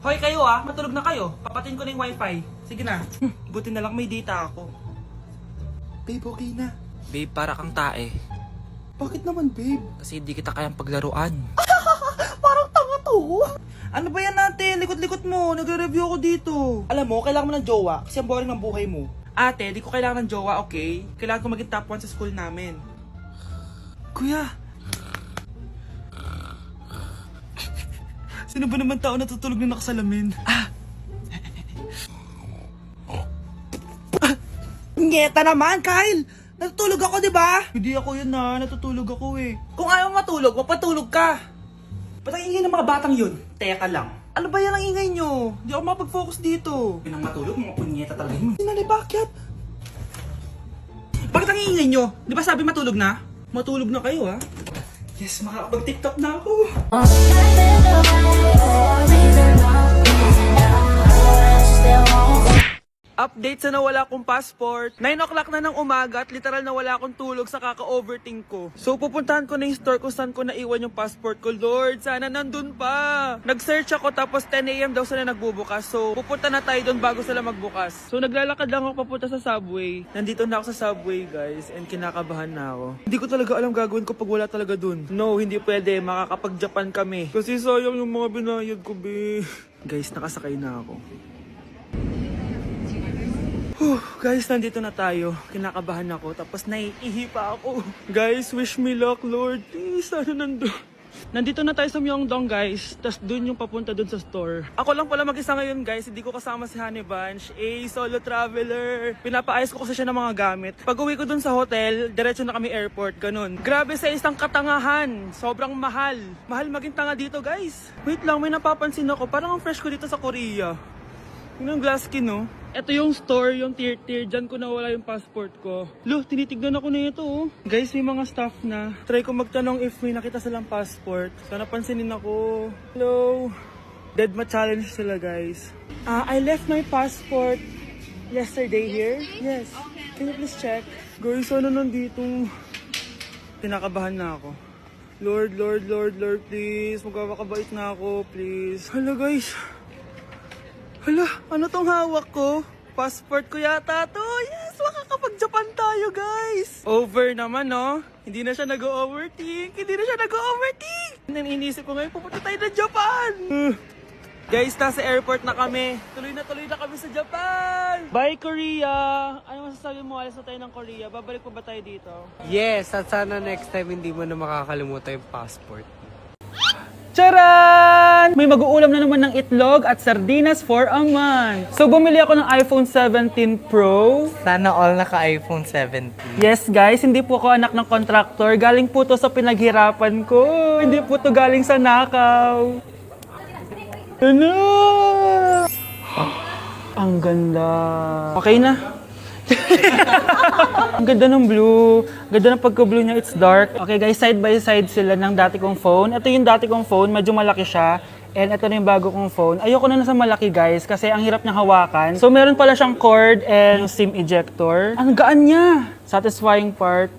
Hoy kayo matulog na kayo. Papatin ko na yung wifi. Sige na. Buti na lang may data ako. Babe, okay na. Babe, para kang tae. Bakit naman, babe? Kasi hindi kita kayang paglaruan. Parang tanga to. Ano ba yan natin? Likot-likot mo. Nagre-review ako dito. Alam mo, kailangan mo ng jowa kasi ang boring ng buhay mo. Ate, di ko kailangan ng jowa, okay? Kailangan ko maging top 1 sa school namin. Kuya! Sino ba naman tao natutulog na nakasalamin? Ngeta naman, Kyle! Natutulog ako, di ba? Hindi ako yun natutulog ako eh. Kung ayaw matulog, mapatulog ka. Ba't ang ingay ng mga batang yun? Teka lang. Ano ba yan ang ingay nyo? Hindi ako mapag-focus dito. Pinang matulog, mga punyeta talaga yun. Sinali, bakit? Bakit ang ingay nyo? Di ba sabi matulog na? Matulog na kayo Yes, makakapag-tiktok na ako. Update sa nawala kong passport. 9 o'clock na ng umaga at literal na wala akong tulog sa kaka-overthink ko. So pupuntahan ko na yung store kung saan ko naiwan yung passport ko. Lord, sana nandun pa. Nag-search ako tapos 10 AM daw sila nagbubukas. So pupunta na tayo doon bago sila magbukas. So naglalakad lang ako papunta sa subway. Nandito na ako sa subway guys and kinakabahan na ako. Hindi ko talaga alam gagawin ko pag wala talaga dun. No, hindi pwede. Makakapag-Japan kami. Kasi sayang yung mga binayad ko, be. Guys, nakasakay na ako. Guys, nandito na tayo. Kinakabahan ako. Tapos naiihi pa ako. Guys, wish me luck, Lord. Please, sana nandun. Nandito na tayo sa Myeongdong, guys. Tapos dun yung papunta dun sa store. Ako lang pala mag-isa ngayon, guys. Hindi ko kasama si Honey Bunch. Solo traveler. Pinapaayos ko kasi siya ng mga gamit. Pag uwi ko dun sa hotel, diretso na kami airport. Ganun. Grabe sa isang katangahan. Sobrang mahal. Mahal maging tanga dito, guys. Wait lang, may napapansin ako. Parang ang fresh ko dito sa Korea. Yun ang glass skin, no? Ito yung store, yung tier. Diyan ko nawala yung passport ko. Lo, tinitignan ako na ito, Guys, may mga staff na. Try ko magtanong if may nakita silang passport. Sana pansinin ako. Hello? Deadma challenge sila, guys. I left my passport yesterday here. Yes. Can you please check? Guys, ano nandito? Pinakabahan na ako. Lord, please. Magkakabait na ako, please. Hala, guys. Hala, ano tong hawak ko? Passport ko yata to. Yes, makakapag-Japan tayo, guys. Over naman, no? Hindi na siya nag-overthink. Inisip ko ngayon, pupunta tayo ng Japan. Guys, nasa airport na kami. Tuloy na kami sa Japan. Bye, Korea. Ano masasabi mo? Alis na tayo ng Korea. Babalik pa ba tayo dito? Yes, at sana next time hindi mo na makakalimutan yung passport. Charan! May mag-uulam na naman ng itlog at sardinas for a month. So, bumili ako ng iPhone 17 Pro. Sana all naka-iPhone 17. Yes, guys, hindi po ako anak ng contractor. Galing po to sa pinaghirapan ko. Hindi po to galing sa nakaw. Ano? Ang ganda. Okay na. Ang ganda ng blue. Ganda ng pagka-blue niya, it's dark. Okay guys, side by side sila ng dati kong phone. Ito yung dati kong phone, medyo malaki siya. And ito na yung bago kong phone. Ayoko na sa malaki guys, kasi ang hirap niyang hawakan. So meron pala siyang cord and SIM ejector. Ang gaan niya! Satisfying part.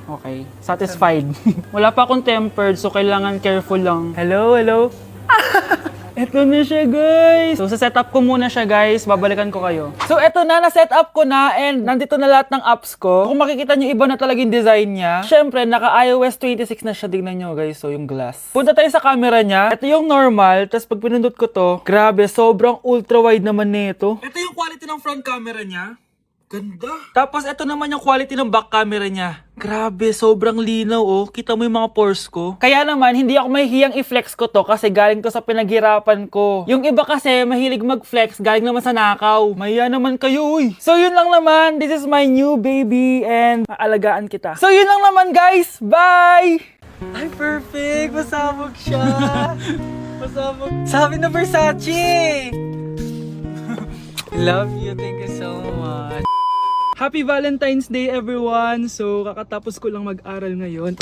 Okay, satisfied. Wala pa akong tempered, so kailangan careful lang. Hello? Eto na siya, guys. So, sa setup ko muna siya, guys. Babalikan ko kayo. So, eto na. Na-setup ko na and nandito na lahat ng apps ko. Kung makikita nyo, iba na talaga yung design niya. Siyempre, naka-iOS 26 na siya. Tignan nyo, guys. So, yung glass. Punta tayo sa camera niya. Ito yung normal. Tapos, pag pinundot ko to, grabe, sobrang ultra-wide naman nito. Ito yung quality ng front camera niya. Ganda. Tapos, ito naman yung quality ng back camera niya. Grabe, sobrang linaw, Kita mo yung mga pores ko. Kaya naman, hindi ako mahihiyang i-flex ko to kasi galing to sa pinaghirapan ko. Yung iba kasi, mahilig mag-flex, galing naman sa nakaw. Mahiya naman kayo, So, yun lang naman. This is my new baby and aalagaan kita. So, yun lang naman, guys. Bye! Ay, perfect. Masabog siya. Masabog. Sabi na Versace! Love you, thank you so much. Happy Valentine's Day everyone! So, kakatapos ko lang mag-aral ngayon.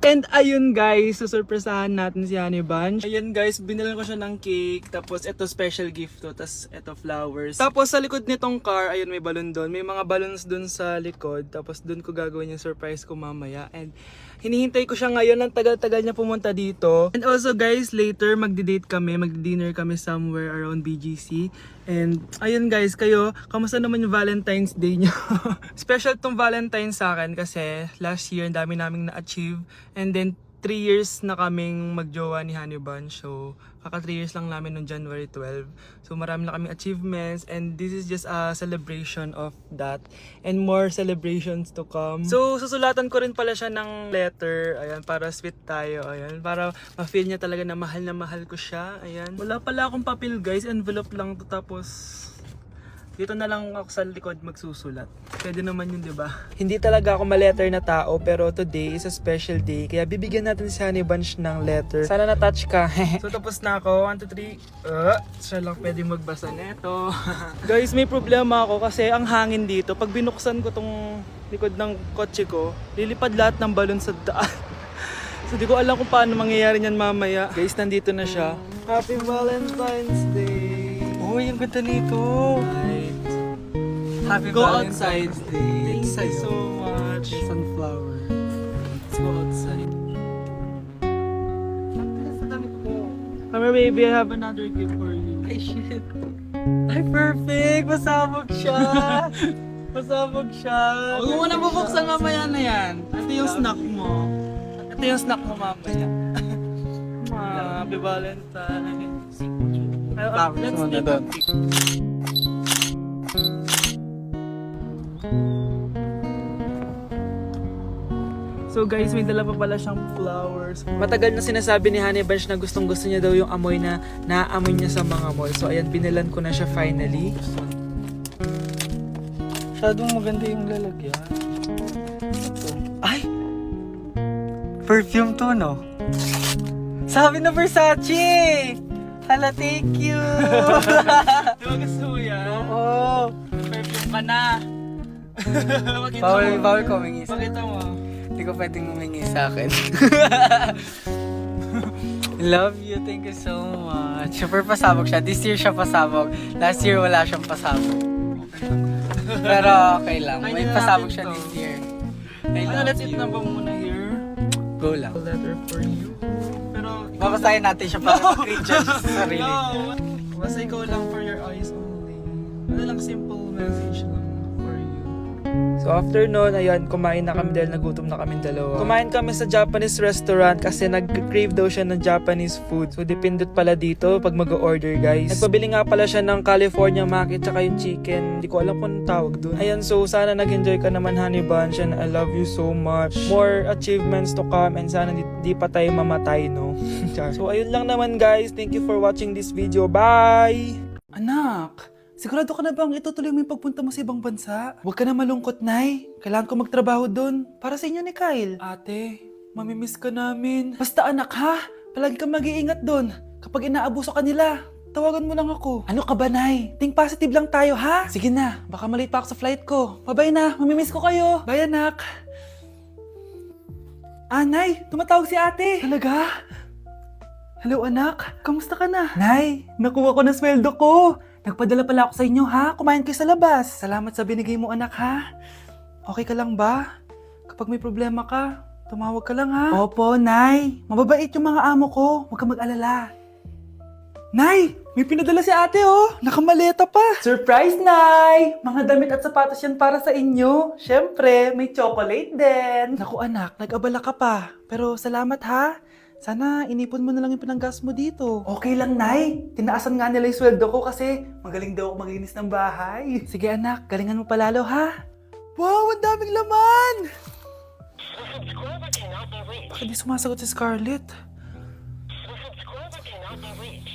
And ayun guys, susurpresahan natin si Honey Bunch. Ayun guys, binilan ko siya ng cake. Tapos ito special gift to. Tapos ito flowers. Tapos sa likod nitong car, ayun may balon doon. May mga balloons doon sa likod. Tapos doon ko gagawin yung surprise ko mamaya. And Hinihintay ko siya ngayon. Ang tagal-tagal niya pumunta dito. And also guys, later magdi-date kami. Magdi-dinner kami somewhere around BGC. And ayun guys, kayo, kamusta naman yung Valentine's Day niyo? Special tong Valentine's sa akin kasi last year, ang dami naming na-achieve. And then 3 years na kaming magjowa ni Honey Bunch. So, kaka 3 years lang namin noong January 12. So, marami na kaming achievements and this is just a celebration of that and more celebrations to come. So, susulatan ko rin pala siya ng letter. Ayan, para sweet tayo. Ayan, para ma-feel niya talaga na mahal ko siya. Ayan. Wala pala akong papel guys. Envelope lang to tapos dito na lang ako sa likod magsusulat. Pwede naman yun, di ba? Hindi talaga ako ma-letter na tao, pero today is a special day. Kaya bibigyan natin si Honey Bunch ng letter. Sana na-touch ka. So tapos na ako. 1, 2, 3. Siya lang pwede magbasa neto. Guys, may problema ako kasi ang hangin dito. Pag binuksan ko tong likod ng kotse ko, lilipad lahat ng balon sa daan. So di ko alam kung paano mangyayari niyan mamaya. Guys, nandito na siya. Happy Valentine's Day! Uy, ang ganda nito! Happy Go Valentine's outside. Day. Thank you so much. Sunflower. Let's go outside. Come here, baby. I have another gift for you. Ay, shit. Ay, perfect! Pasabog siya! Pasabog siya! Huwag mo na bubuksan mamaya na yan. Ito yung snack mo. Ito yung snack mo mamaya. Happy Valentine's. Let's take a pic. So guys, may dala pa pala siyang flowers. Matagal na sinasabi ni Honey Bunch na gustong gusto niya daw yung amoy na naaamoy niya sa mga mall. So ayan, binilan ko na siya finally. Masyadong maganda yung lalagyan. Ay! Perfume to, no? Sabi na Versace! Hala, thank you! Di ba gusto mo yan? Oo! Perfume ka na! Pakita Bawal ko humingi sa Pakita mo. Hindi ko pwedeng humingi sa akin. Love you, thank you so much. Super pasabog siya. This year siya pasabog. Last year wala siyang pasabog. Pero okay lang. May Kaya pasabog natin siya to. this year. Let's eat na ba muna here? Go lang. A letter for you. Pero Babasahin natin siya para ma-cringe sa sarili. No! Basta ikaw lang for your eyes only. Ano lang, simple message lang for you. So after nun, ayan, kumain na kami dahil nagutom na kami dalawa. Kumain kami sa Japanese restaurant kasi nag-crave daw siya ng Japanese food. So dependent pala dito pag mag-order guys. Nagpabili nga pala siya ng California Maki tsaka yung chicken. Hindi ko alam kung anong tawag dun. Ayan, so sana nag-enjoy ka naman Honey Bunch and I love you so much. More achievements to come and sana di pa tayo mamatay, no? So ayun lang naman guys. Thank you for watching this video. Bye! Anak! Sigurado ka na bang itutuloy mo yung pagpunta mo sa ibang bansa? Huwag ka na malungkot, Nay. Kailangan ko magtrabaho doon. Para sa inyo ni Kyle. Ate, mamimiss ka namin. Basta anak ha, palagi kang mag-iingat doon. Kapag inaabuso ka nila, tawagan mo lang ako. Ano ka ba, Nay? Think positive lang tayo, ha? Sige na, baka malate pa ako sa flight ko. Bye-bye na, mamimiss ko kayo. Bye, anak. Nay, tumatawag si ate. Talaga? Hello, anak. Kamusta ka na? Nay, nakuha ko na sweldo ko. Nagpadala pala ako sa inyo ha, kumain kayo sa labas. Salamat sa binigay mo anak ha. Okay ka lang ba? Kapag may problema ka, tumawag ka lang ha. Opo, Nay. Mababait yung mga amo ko. Huwag kang mag-alala. Nay, may pinadala si ate oh. Nakamaleta pa. Surprise, Nay! Mga damit at sapatos yan para sa inyo. Siyempre, may chocolate din. Naku anak, nag-abala ka pa. Pero salamat ha. Sana inipon mo na lang yung pinanggas mo dito. Okay lang, Nay. Tinaasan nga nila yung sweldo ko kasi magaling daw ako maglinis ng bahay. Sige anak, galingan mo palalo ha. Wow, ang daming laman! Bakit di sumasagot si Scarlett?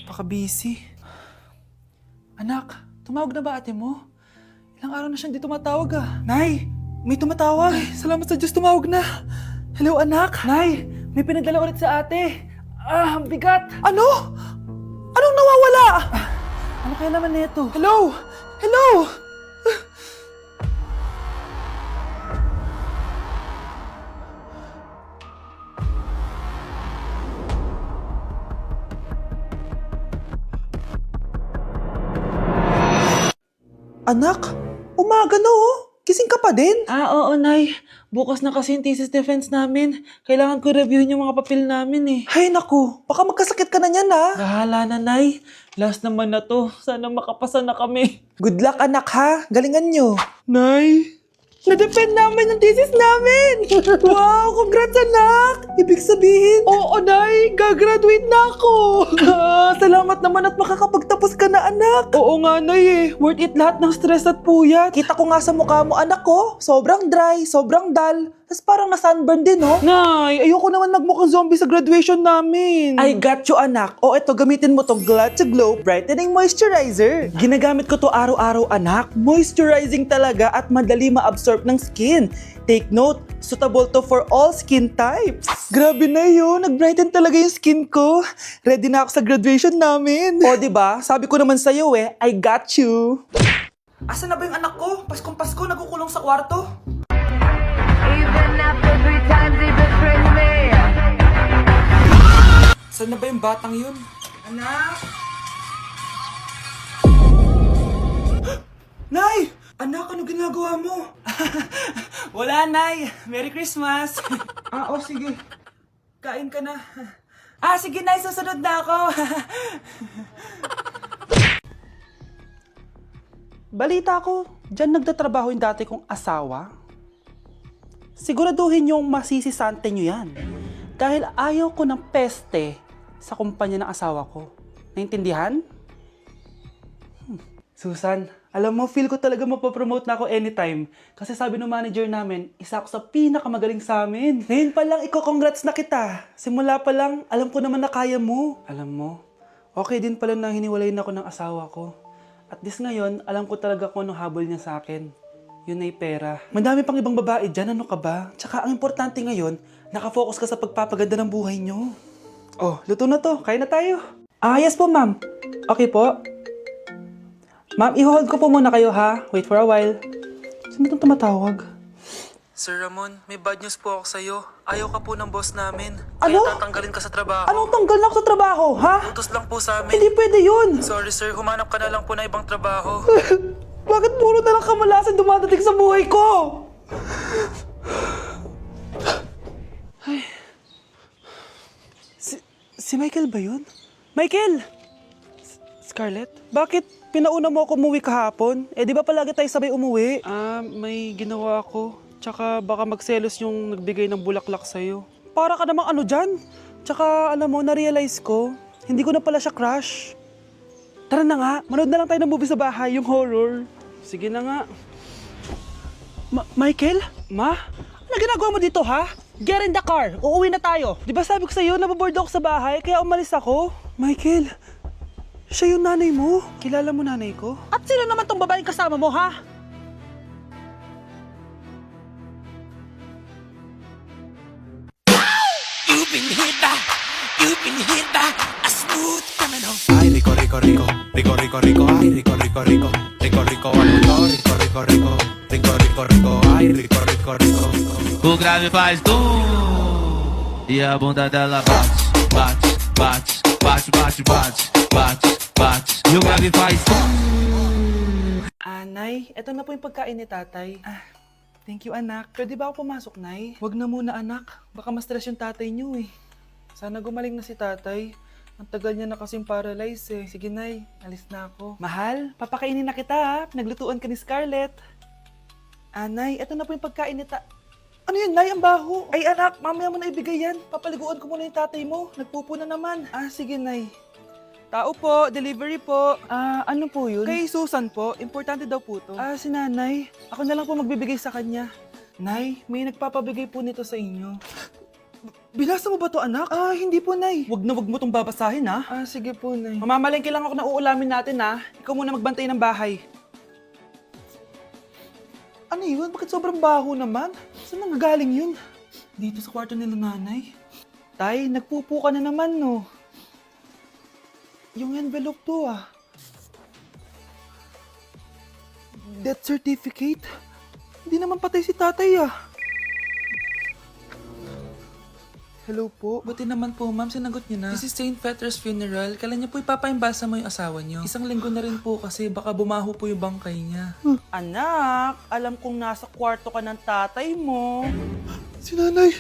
Baka busy. Anak, tumawag na ba ate mo? Ilang araw na siyang di tumatawag ah. Nay, may tumatawag. Salamat sa Diyos, tumawag na. Hello anak. Nay, may pinadala ulit sa ate. Ang bigat. Ano? Anong nawawala? Ano kaya naman nito? Hello? Hello? Anak, umaga na oh. gising ka pa din? Oo, Nay. Bukas na kasi yung thesis defense namin. Kailangan ko reviewin yung mga papel namin eh. Hay naku, baka magkasakit ka na niyan ha. Bahala na, Nay. Last naman na to. Sana makapasa na kami. Good luck anak ha, galingan nyo. Nay, na-defend namin yung thesis namin! Wow, congrats anak! Ibig sabihin, Oo, Nay! Gagraduate na ako! salamat naman at makakapagtapos ka na anak. Oo nga, Nay eh. Worth it lahat ng stress at puyat. Kita ko nga sa mukha mo anak ko, sobrang dry, sobrang dull. Tapos parang na-sunburn din oh. Nay, ayoko naman magmukhang zombie sa graduation namin. I got you anak. O eto, gamitin mo tong Glad to Glow Brightening Moisturizer. Ginagamit ko to araw-araw anak. Moisturizing talaga at madali ma-absorb ng skin. Take note, suitable to for all skin types. Grabe na yun, nag-brighten talaga yung skin ko. Ready na ako sa graduation namin. O diba, sabi ko naman sa'yo eh, I got you. Asa na ba yung anak ko? Paskong Pasko, nagkukulong sa kwarto. Even after 3 times he betrayed me. Saan na ba yung batang yun? Anak! Nay! Anak, ano ginagawa mo? Wala, Nay. Merry Christmas. Sige. Kain ka na. Sige, Nay. Susunod na ako. Balita ko, dyan nagtatrabaho yung dati kong asawa. Siguraduhin yung masisisante nyo yan. Dahil ayaw ko ng peste sa kumpanya ng asawa ko. Naintindihan? Susan, alam mo, feel ko talaga mapapromote na ako anytime. Kasi sabi ng manager namin, isa ako sa pinakamagaling sa amin. Ngayon pa lang, congrats na kita. Simula pa lang, alam ko naman na kaya mo. Alam mo, okay din pala na hiniwalayin ako ng asawa ko. At this ngayon, alam ko talaga kung anong habol niya sa akin. Yun ay pera. Madami pang ibang babae dyan, ano ka ba? Tsaka ang importante ngayon, nakafocus ka sa pagpapaganda ng buhay nyo. Oh, luto na to. Kaya na tayo. Yes po, ma'am. Okay po. Ma'am, i-hold ko po muna kayo ha. Wait for a while. Sino itong tumatawag? Sir Ramon, may bad news po ako sa'yo. Ayaw ka po ng boss namin. Ano? Kaya tatanggalin ka sa trabaho. Anong tanggal na ako sa trabaho, ha? Utos lang po sa amin. Hindi pwede yun. Sorry sir, humanap ka na lang po na ibang trabaho. Bakit puro na lang kamalasan dumadating sa buhay ko? Si Michael ba yun? Michael! Scarlett? Bakit pinauna mo ako umuwi kahapon? Di ba palagi tayo sabay umuwi? May ginawa ako. Tsaka baka magselos yung nagbigay ng bulaklak sa'yo. Para ka namang ano dyan? Tsaka alam mo, na-realize ko, hindi ko na pala siya crush. Tara na nga, manood na lang tayo ng movie sa bahay, yung horror. Sige na nga. Michael? Ma? Ano ginagawa mo dito ha? Get in the car, uuwi na tayo. Di ba sabi ko sa'yo, nababoard ako sa bahay, kaya umalis ako? Michael, siya yung nanay mo? Kilala mo nanay ko? At sino naman tong babaeng kasama mo ha? Ay, rico, rico, rico, rico, rico, rico, ay, rico, rico, rico, rico, rico, rico, rico, rico, rico, rico, rico, rico, ay, rico, rico, rico. O grave faz e a bunda dela bate, bate, bate, bate, bate, bate, bate. E o grave faz Nay, eto na po yung pagkain ni tatay. Thank you anak. Pwede ba ako pumasok, Nay? Wag na muna anak. Baka ma-stress yung tatay niyo eh. Sana gumaling na si tatay. Ang tagal niya na kasing paralyzed eh. Sige Nay, alis na ako. Mahal, papakainin na kita ha. Pinaglutuan ka ni Scarlett. Nay, eto na po yung pagkain ni Ano yun, Nay? Ang baho. Ay anak, mamaya mo na ibigay yan. Papaliguan ko muna yung tatay mo. Nagpupo na naman. Sige Nay. Tao po, delivery po. Ano po yun? Kay Susan po, importante daw po to. Si nanay, ako na lang po magbibigay sa kanya. Nay, may nagpapabigay po nito sa inyo. Binasa mo ba to anak? Hindi po Nay. Wag na wag mo tong babasahin ha. Sige po Nay. Mamamalengke lang ako na uulamin natin ha. Ikaw muna magbantay ng bahay. Ano yun? Bakit sobrang baho naman? Saan nanggagaling yun? Dito sa kwarto nila nanay. Tay, nagpupo ka na naman no. Yung envelope to Death certificate? Hindi naman patay si tatay Hello po. Buti naman po, ma'am. Sinagot niyo na. This is St. Peter's Funeral. Kailan niyo po ipapaimbalsa mo yung asawa niyo? Isang linggo na rin po kasi baka bumaho po yung bangkay niya. Anak, alam kong nasa kwarto ka ng tatay mo. Si nanay!